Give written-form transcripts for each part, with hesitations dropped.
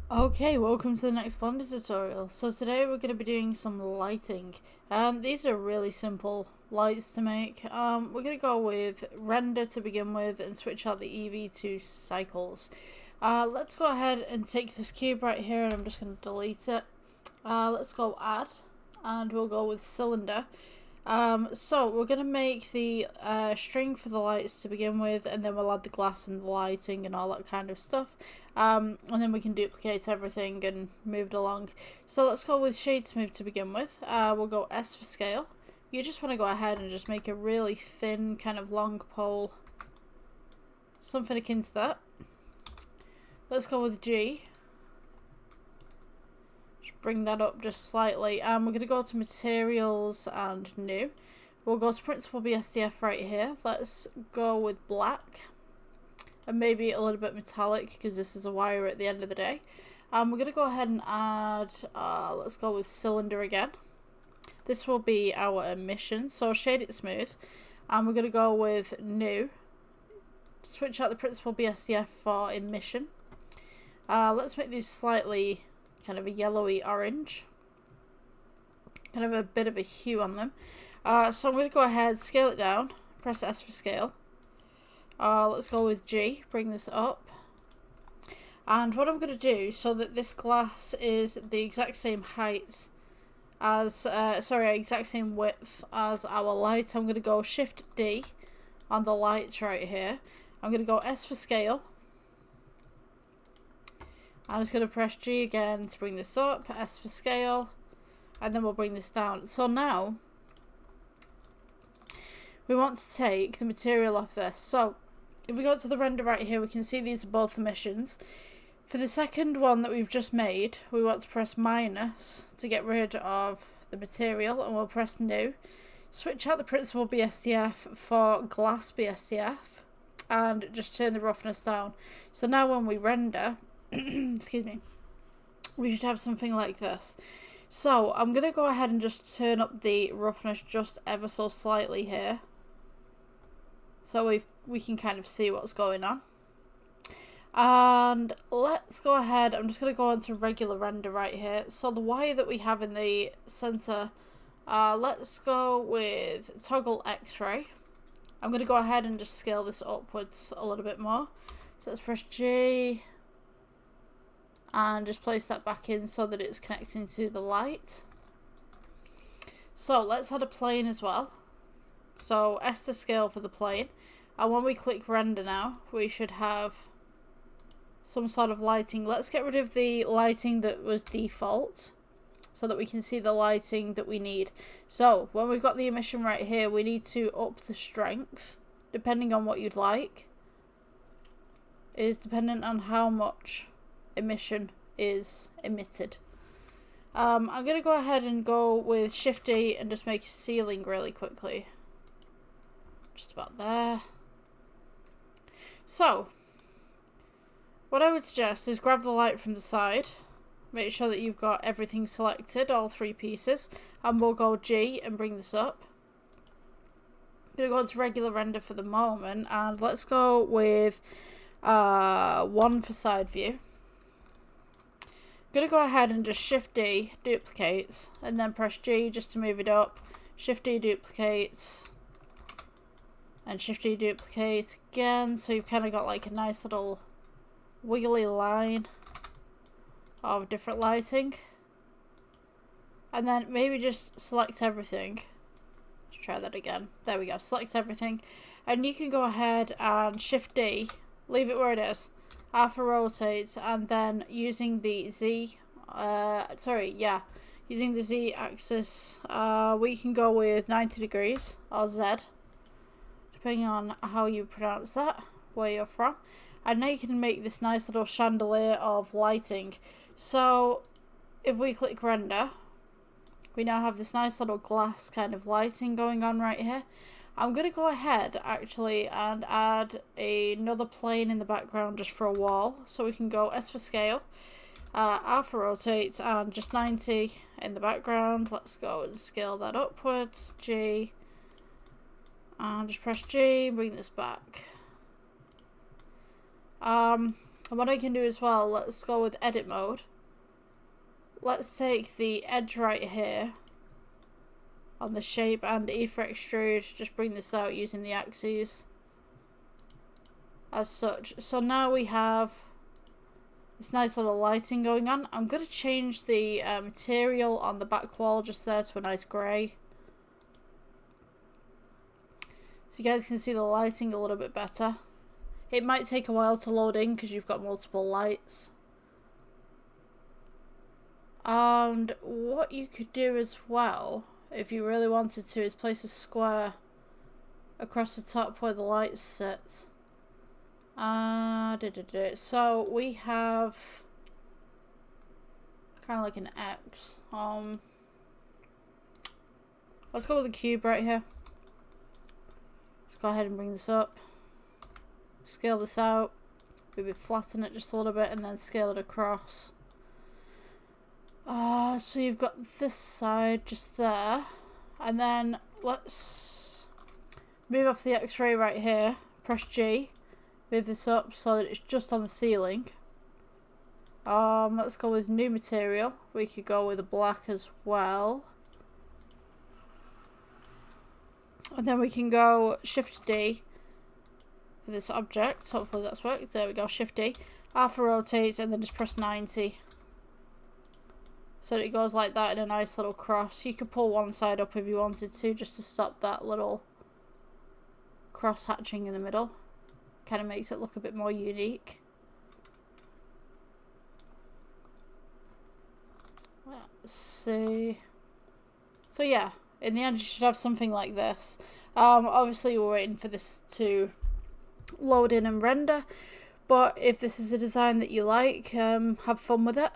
Okay, welcome to the next Blender tutorial. So today we're going to be doing some lighting. These are really simple lights to make. We're going to go with render to begin with and switch out the Eevee to cycles. Let's go ahead and take this cube right here and I'm just going to delete it. Let's go add and we'll go with cylinder. So we're going to make the string for the lights to begin with, and then we'll add the glass and the lighting and all that kind of stuff. And then we can duplicate everything and move it along. So let's go with shade smooth to begin with. We'll go S for scale. You just want to go ahead and just make a really thin kind of long pole. Something akin to that. Let's go with G. Bring that up just slightly, and we're going to go to materials and new. We'll go to principal BSDF right here. Let's go with black and maybe a little bit metallic because this is a wire at the end of the day. We're going to go ahead and add, let's go with cylinder again. This will be our emission, so shade it smooth, and we're going to go with new. Switch out the principal BSDF for emission. Let's make these slightly kind of a yellowy orange, kind of a bit of a hue on them. So I'm going to go ahead, scale it down, press S for scale. Let's go with G, bring this up. And what I'm going to do, so that this glass is the exact same height as, exact same width as our light, I'm going to go Shift D on the lights right here. I'm going to go S for scale. I'm just going to press G again to bring this up, S for scale, and then we'll bring this down. So now, we want to take the material off this. So, if we go to the render right here, we can see these are both emissions. For the second one that we've just made, we want to press minus to get rid of the material, and we'll press new. Switch out the principal BSDF for glass BSDF, and just turn the roughness down. So now when we render, excuse me, we should have something like this. So I'm going to go ahead and just turn up the roughness just ever so slightly here, so we can kind of see what's going on. And let's go ahead, I'm just going to go on to regular render right here. So the wire that we have in the center, let's go with toggle X-ray. I'm going to go ahead and just scale this upwards a little bit more. So let's press G and just place that back in so that it's connecting to the light. So let's add a plane as well. So S to scale for the plane, and when we click render now, we should have some sort of lighting. Let's get rid of the lighting that was default so that we can see the lighting that we need. So when we've got the emission right here, we need to up the strength, depending on what you'd like. It is dependent on how much emission is emitted. I'm going to go ahead and go with Shift D and just make a ceiling really quickly. Just about there. So, what I would suggest is grab the light from the side. Make sure that you've got everything selected, all three pieces. And we'll go G and bring this up. I'm going to go to regular render for the moment. And let's go with 1 for side view. I'm going to go ahead and just Shift D, duplicates, and then press G just to move it up. Shift D, duplicates, and Shift D, duplicate again, so you've kind of got like a nice little wiggly line of different lighting. And then maybe just select everything. Let's try that again. There we go, select everything. And you can go ahead and Shift D, leave it where it is. Alpha rotate, and then using the Z, using the Z axis, we can go with 90 degrees, or Z, depending on how you pronounce that, where you're from. And now you can make this nice little chandelier of lighting. So, if we click render, we now have this nice little glass kind of lighting going on right here. I'm going to go ahead actually and add another plane in the background just for a wall. So we can go S for scale, alpha rotate, and just 90 in the background. Let's go and scale that upwards, G, and just press G, bring this back. And what I can do as well, let's go with edit mode. Let's take the edge right here on the shape and E for extrude, just bring this out using the axes as such. So now we have this nice little lighting going on. I'm going to change the material on the back wall just there to a nice grey, so you guys can see the lighting a little bit better. It might take a while to load in because you've got multiple lights. And what you could do as well, if you really wanted to, is place a square across the top where the lights sit. So we have kind of like an X. Let's go with a cube right here. Let's go ahead and bring this up. Scale this out. Maybe flatten it just a little bit and then scale it across. So you've got this side just there. And then let's move off the X-ray right here. Press G. Move this up so that it's just on the ceiling. Let's go with new material. We could go with a black as well. And then we can go Shift D for this object. Hopefully that's worked. There we go, Shift D. Alpha rotates and then just press 90. So that it goes like that in a nice little cross. You could pull one side up if you wanted to, just to stop that little cross hatching in the middle. Kind of makes it look a bit more unique. Let's see. So yeah, in the end you should have something like this. Obviously we're waiting for this to load in and render, but if this is a design that you like, have fun with it.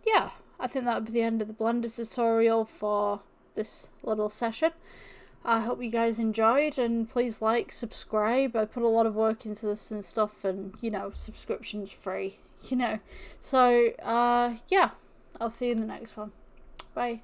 Yeah, I think that would be the end of the Blender tutorial for this little session. I hope you guys enjoyed, and please like, subscribe. I put a lot of work into this and stuff, and you know, subscription's free, you know. So yeah, I'll see you in the next one. Bye.